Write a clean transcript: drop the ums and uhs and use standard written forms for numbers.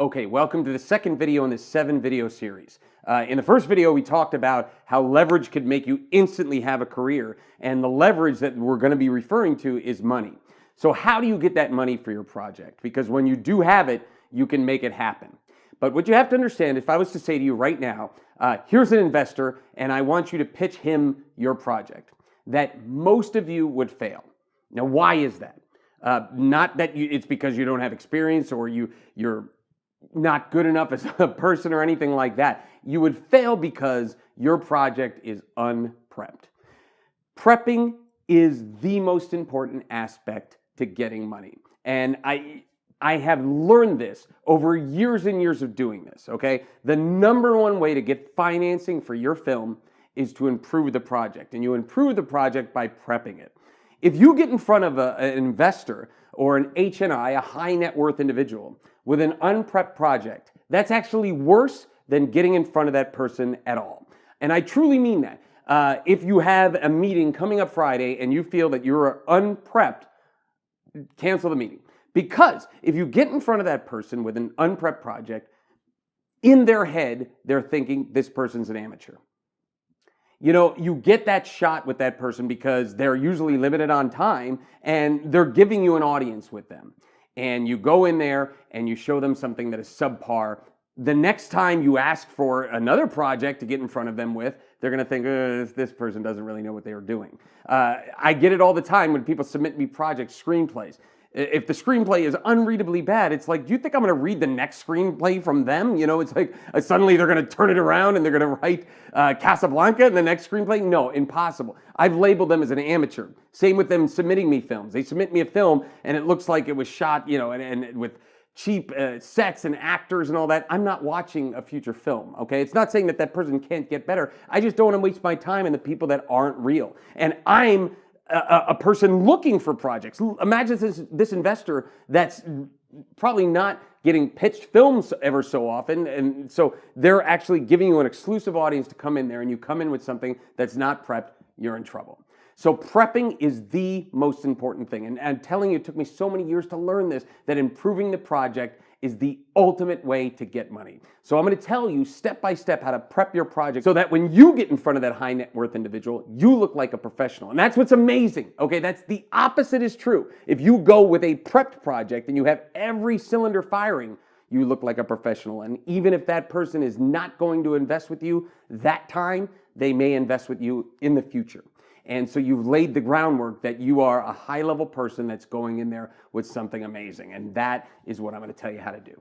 Okay, welcome to the second video in this 7-video series. In the first video, we talked about how leverage could make you instantly have a career, and the leverage that we're going to be referring to is money. So how do you get that money for your project? Because when you do have it, you can make it happen. But what you have to understand, if I was to say to you right now, here's an investor, and I want you to pitch him your project, that most of you would fail. Now, why is that? Not that it's because you don't have experience or you're not good enough as a person or anything like that. You would fail because your project is unprepped. Prepping is the most important aspect to getting money. And I have learned this over years and years of doing this, okay? The number one way to get financing for your film is to improve the project. And you improve the project by prepping it. If you get in front of an investor or an HNI, a high net worth individual, with an unprepped project, that's actually worse than getting in front of that person at all. And I truly mean that. If you have a meeting coming up Friday and you feel that you're unprepped, cancel the meeting. Because if you get in front of that person with an unprepped project, in their head, they're thinking this person's an amateur. You know, you get that shot with that person because they're usually limited on time and they're giving you an audience with them. And you go in there and you show them something that is subpar. The next time you ask for another project to get in front of them with, they're going to think, this person doesn't really know what they are doing. I get it all the time when people submit me project screenplays. If the screenplay is unreadably bad, it's like, do you think I'm going to read the next screenplay from them? You know, it's like suddenly they're going to turn it around and they're going to write Casablanca in the next screenplay? No, impossible. I've labeled them as an amateur. Same with them submitting me films. They submit me a film and it looks like it was shot, you know, and with cheap sets and actors and all that. I'm not watching a future film, okay? It's not saying that that person can't get better. I just don't want to waste my time in the people that aren't real. And I'm a person looking for projects. Imagine this investor that's probably not getting pitched films ever so often, and so they're actually giving you an exclusive audience to come in there, and you come in with something that's not prepped, you're in trouble. So prepping is the most important thing, and I'm telling you, it took me so many years to learn this, that improving the project is the ultimate way to get money. So I'm going to tell you step by step how to prep your project so that when you get in front of that high net worth individual, you look like a professional. And that's what's amazing. Okay, that's the opposite is true. If you go with a prepped project and you have every cylinder firing, you look like a professional. And even if that person is not going to invest with you that time, they may invest with you in the future. And so you've laid the groundwork that you are a high-level person that's going in there with something amazing. And that is what I'm going to tell you how to do.